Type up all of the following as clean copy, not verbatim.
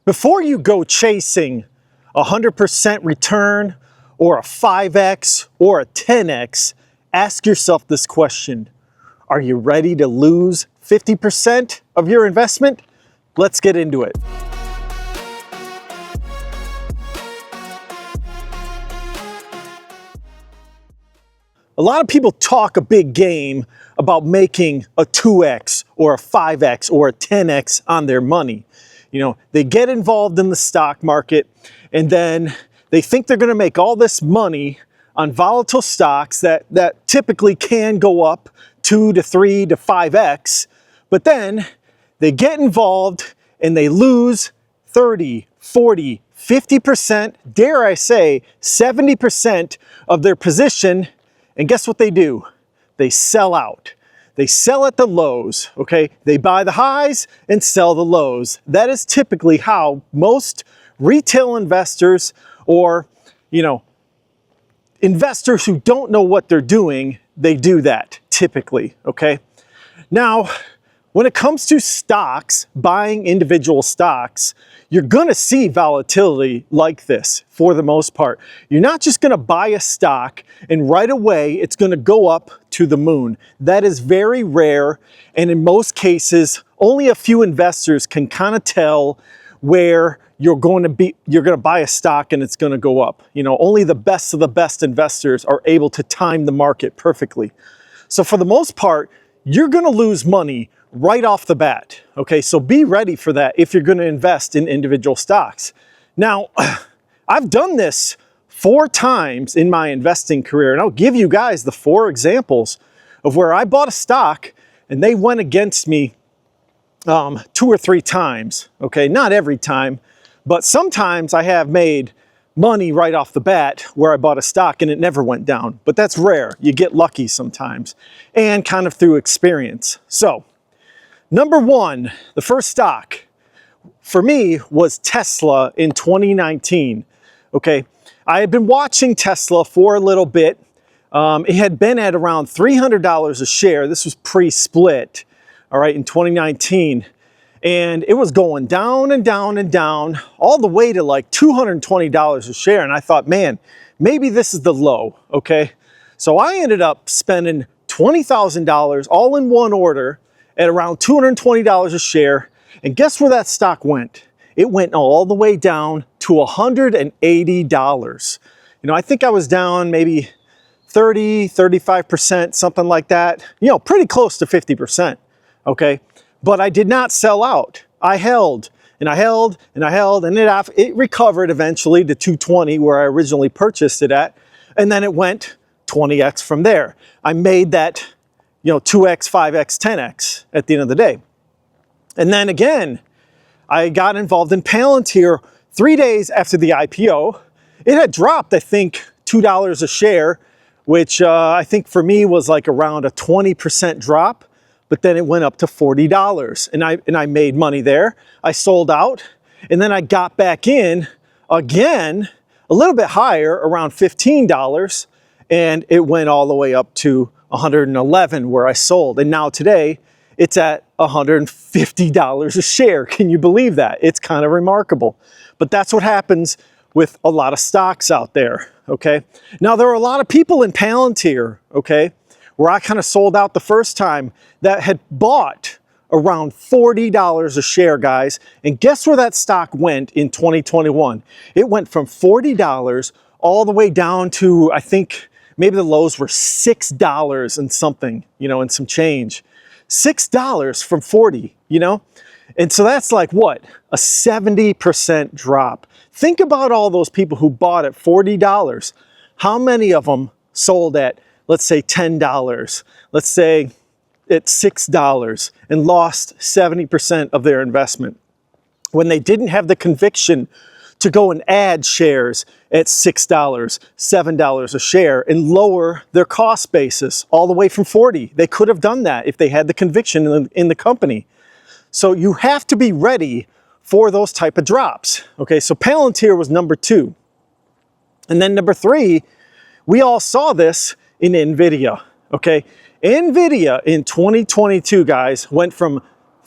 Before you go chasing a 100% return or a 5x or a 10x, ask yourself this question. Are you ready to lose 50% of your investment? Let's get into it. A lot of people talk a big game about making a 2x or a 5x or a 10x on their money. You know, they get involved in the stock market and then they think they're going to make all this money on volatile stocks that typically can go up 2 to 3 to 5x, but then they get involved and they lose 30, 40, 50%, dare I say 70% of their position. And guess what they do? They sell out. They sell at the lows, okay? They buy the highs and sell the lows. That is typically how most retail investors or, investors who don't know what they're doing, they do that typically, okay? Now, when it comes to stocks, buying individual stocks, you're going to see volatility like this for the most part. You're not just going to buy a stock and right away it's going to go up to the moon. That is very rare, and in most cases, only a few investors can kind of tell where you're going to buy a stock and it's going to go up. Only the best of the best investors are able to time the market perfectly. So for the most part, you're going to lose money right off the bat, okay? So be ready for that if you're going to invest in individual stocks. Now, I've done this 4 times in my investing career, and I'll give you guys the 4 examples of where I bought a stock and they went against me 2 or 3 times, okay? Not every time, but sometimes I have made money right off the bat where I bought a stock and it never went down, but that's rare. You get lucky sometimes and kind of through experience. So, number 1, the first stock for me was Tesla in 2019, okay? I had been watching Tesla for a little bit. It had been at around $300 a share. This was pre-split, all right, in 2019. And it was going down and down and down all the way to like $220 a share. And I thought, man, maybe this is the low, okay? So I ended up spending $20,000 all in one order at around $220 a share. And guess where that stock went? It went all the way down to $180. I think I was down maybe 30, 35%, something like that. Pretty close to 50%, okay? But I did not sell out. I held and I held and I held, and it recovered eventually to 220 where I originally purchased it at. And then it went 20x from there. I made that 2x, 5x, 10x at the end of the day. And then again, I got involved in Palantir 3 days after the IPO. It had dropped, I think, $2 a share, which I think for me was like around a 20% drop. But then it went up to $40 and I made money there. I sold out and then I got back in again, a little bit higher, around $15, and it went all the way up to $111 where I sold. And now today it's at $150 a share. Can you believe that? It's kind of remarkable. But that's what happens with a lot of stocks out there, okay? Now there are a lot of people in Palantir, okay, where I kind of sold out the first time, that had bought around $40 a share, guys. And guess where that stock went in 2021? It went from $40 all the way down to, I think, maybe the lows were $6 and something, and some change. $6 from 40, And so that's like what? A 70% drop. Think about all those people who bought at $40. How many of them sold at, let's say, $10, let's say at $6, and lost 70% of their investment when they didn't have the conviction to go and add shares at $6, $7 a share and lower their cost basis all the way from 40. They could have done that if they had the conviction in the company. So you have to be ready for those type of drops. Okay, so Palantir was number 2. And then number 3, we all saw this in Nvidia, okay? Nvidia in 2022, guys, went from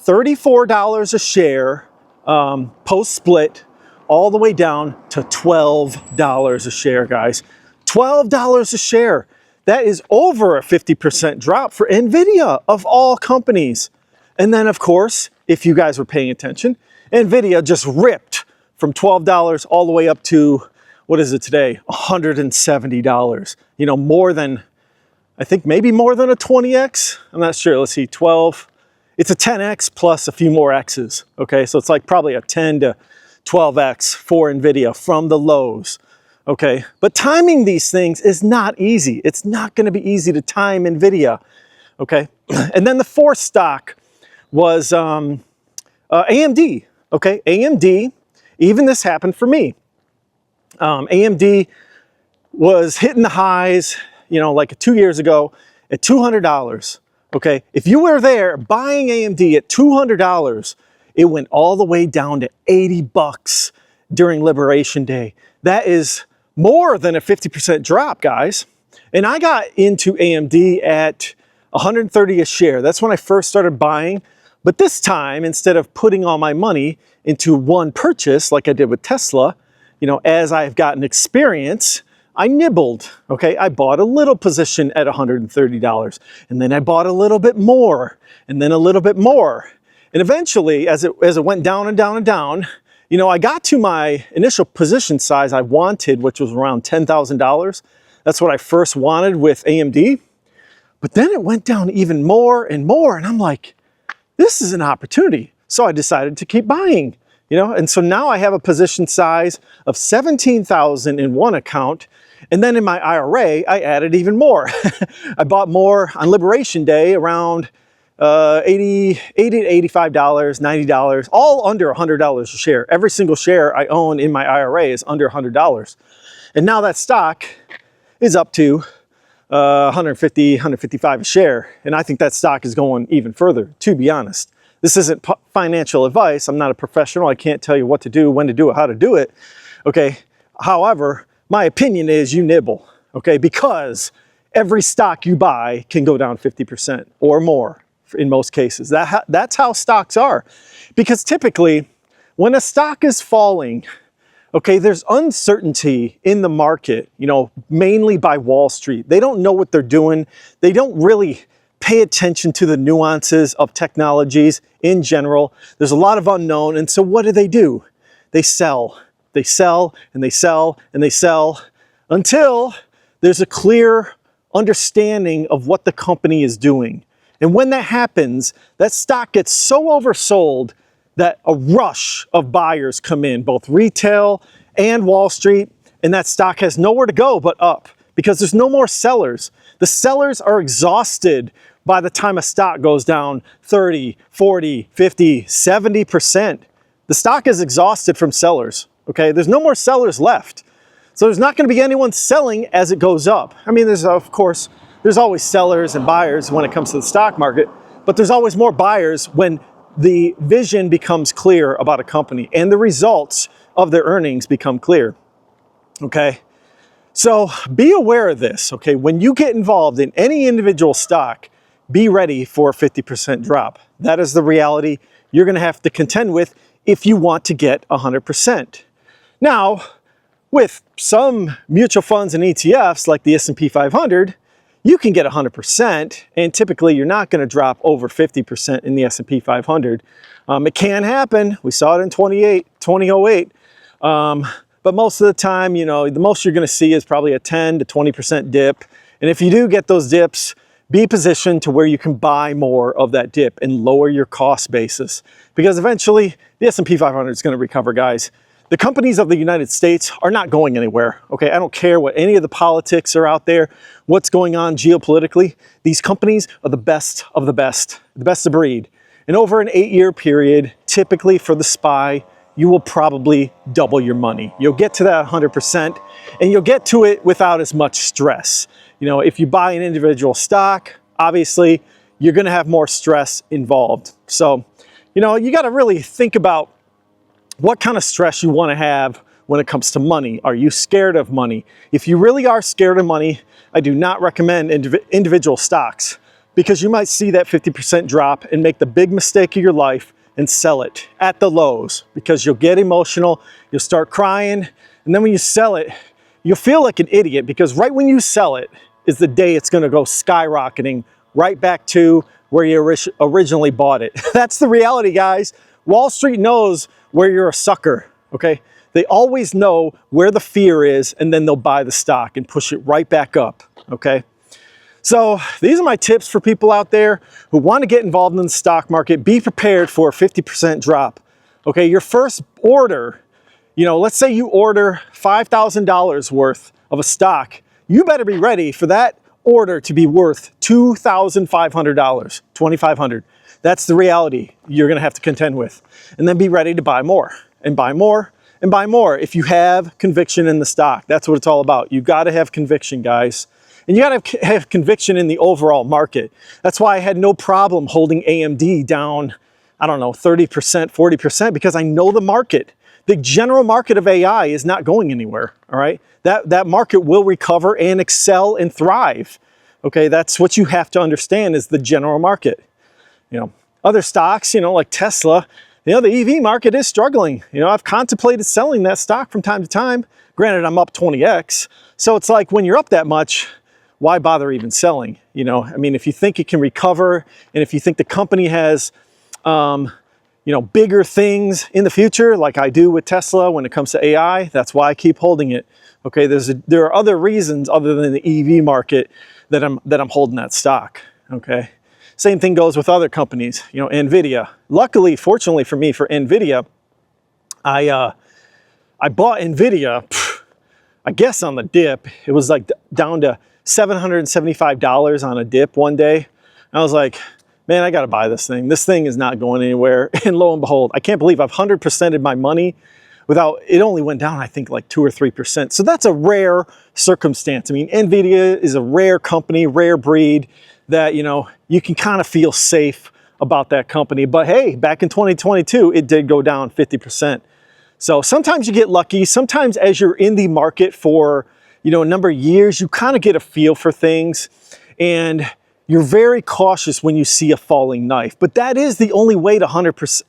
$34 a share post-split all the way down to $12 a share, guys. $12 a share. That is over a 50% drop for Nvidia, of all companies. And then, of course, if you guys were paying attention, Nvidia just ripped from $12 all the way up to, what is it today? $170. You know, more than, I think maybe more than a 20x. I'm not sure. Let's see, 12. It's a 10x plus a few more x's. Okay, so it's like probably a 10 to 12x for Nvidia from the lows. Okay, but timing these things is not easy. It's not going to be easy to time Nvidia. Okay, and then the fourth stock was AMD. Okay, AMD, even this happened for me. AMD was hitting the highs, you know, like 2 years ago at $200. Okay, if you were there buying AMD at $200, it went all the way down to 80 bucks during Liberation Day. That is more than a 50% drop, guys. And I got into AMD at 130 a share. That's when I first started buying. But this time, instead of putting all my money into one purchase like I did with Tesla, you know, as I've gotten experience, I nibbled. Okay, I bought a little position at $130, and then I bought a little bit more, and then a little bit more. And eventually, as it went down and down and down, you know, I got to my initial position size I wanted, which was around $10,000. That's what I first wanted with AMD. But then it went down even more and more, and I'm like, this is an opportunity. So I decided to keep buying, you know, and so now I have a position size of 17,000 in one account. And then in my IRA, I added even more. I bought more on Liberation Day, around $80 to $85, $90, all under $100 a share. Every single share I own in my IRA is under $100. And now that stock is up to 150, 155 a share. And I think that stock is going even further, to be honest. This isn't financial advice. I'm not a professional. I can't tell you what to do, when to do it, how to do it. Okay. However, my opinion is you nibble. Okay. Because every stock you buy can go down 50% or more in most cases. That's how stocks are. Because typically when a stock is falling, okay, there's uncertainty in the market, you know, mainly by Wall Street. They don't know what they're doing. They don't really pay attention to the nuances of technologies in general. There's a lot of unknown. And so what do? They sell. They sell and they sell and they sell until there's a clear understanding of what the company is doing. And when that happens, that stock gets so oversold that a rush of buyers come in, both retail and Wall Street, and that stock has nowhere to go but up because there's no more sellers. The sellers are exhausted by the time a stock goes down 30, 40, 50, 70%. The stock is exhausted from sellers, okay? There's no more sellers left. So there's not gonna be anyone selling as it goes up. I mean, there's always sellers and buyers when it comes to the stock market, but there's always more buyers when the vision becomes clear about a company and the results of their earnings become clear, okay? So be aware of this, okay? When you get involved in any individual stock, be ready for a 50% drop. That is the reality you're gonna have to contend with if you want to get 100%. Now, with some mutual funds and ETFs like the S&P 500, you can get 100%, and typically you're not going to drop over 50% in the S&P 500. It can happen. We saw it in 2008. But most of the time, you know, the most you're going to see is probably a 10 to 20% dip. And if you do get those dips, be positioned to where you can buy more of that dip and lower your cost basis. Because eventually, the S&P 500 is going to recover, guys. The companies of the United States are not going anywhere, okay? I don't care what any of the politics are out there, what's going on geopolitically. These companies are the best of the best of breed. And over an 8-year period, typically for the SPY, you will probably double your money. You'll get to that 100%, and you'll get to it without as much stress. You know, if you buy an individual stock, obviously, you're gonna have more stress involved. So, you know, you gotta really think about what kind of stress you want to have when it comes to money. Are you scared of money? If you really are scared of money, I do not recommend individual stocks because you might see that 50% drop and make the big mistake of your life and sell it at the lows, because you'll get emotional, you'll start crying, and then when you sell it, you'll feel like an idiot, because right when you sell it is the day it's gonna go skyrocketing right back to where you originally bought it. That's the reality, guys. Wall Street knows where you're a sucker, okay? They always know where the fear is, and then they'll buy the stock and push it right back up, okay? So these are my tips for people out there who want to get involved in the stock market. Be prepared for a 50% drop, okay? Your first order, you know, let's say you order $5,000 worth of a stock. You better be ready for that order to be worth $2,500, $2,500. That's the reality you're gonna have to contend with. And then be ready to buy more and buy more and buy more if you have conviction in the stock. That's what it's all about. You gotta have conviction, guys. And you gotta have conviction in the overall market. That's why I had no problem holding AMD down, I don't know, 30%, 40%, because I know the market. The general market of AI is not going anywhere, all right? That market will recover and excel and thrive, okay? That's what you have to understand, is the general market. You know, other stocks, you know, like Tesla, you know, the EV market is struggling. You know, I've contemplated selling that stock from time to time. Granted, I'm up 20x. So it's like, when you're up that much, why bother even selling? You know, I mean, if you think it can recover, and if you think the company has, you know, bigger things in the future, like I do with Tesla when it comes to AI, that's why I keep holding it. Okay, there are other reasons other than the EV market that I'm holding that stock. Okay, same thing goes with other companies. You know, Nvidia. Luckily, fortunately for me, for Nvidia, I bought Nvidia. I guess on the dip, it was like down to $775 on a dip one day. I was like, man, I gotta buy this thing. This thing is not going anywhere. And lo and behold, I can't believe I've 100%ed my money without, it only went down, I think, like 2 or 3%. So that's a rare circumstance. I mean, Nvidia is a rare company, rare breed that, you know, you can kind of feel safe about that company. But hey, back in 2022, it did go down 50%. So sometimes you get lucky. Sometimes as you're in the market for, you know, a number of years, you kind of get a feel for things, and you're very cautious when you see a falling knife. But that is the only way to 100x,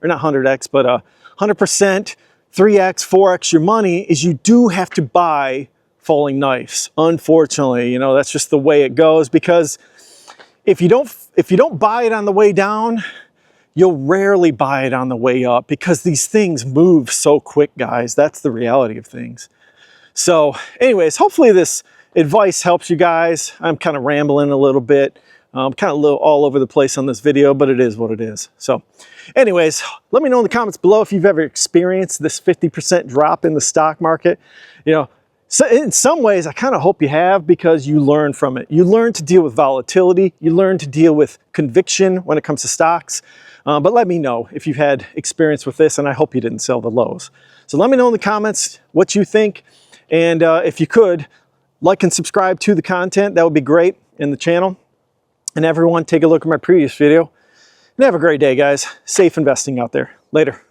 or not 100x, but 100%, 3x, 4x your money, is you do have to buy falling knives. Unfortunately, you know, that's just the way it goes, because if you don't buy it on the way down, you'll rarely buy it on the way up, because these things move so quick, guys. That's the reality of things. So anyways, hopefully this advice helps you guys. I'm kind of rambling a little bit. I'm kind of all over the place on this video, but it is what it is. So anyways, let me know in the comments below if you've ever experienced this 50% drop in the stock market. You know, so in some ways, I kind of hope you have, because you learn from it. You learn to deal with volatility. You learn to deal with conviction when it comes to stocks. But let me know if you've had experience with this, and I hope you didn't sell the lows. So let me know in the comments what you think. And if you could, like and subscribe to the content, that would be great, in the channel. And everyone, take a look at my previous video. And have a great day, guys. Safe investing out there. Later.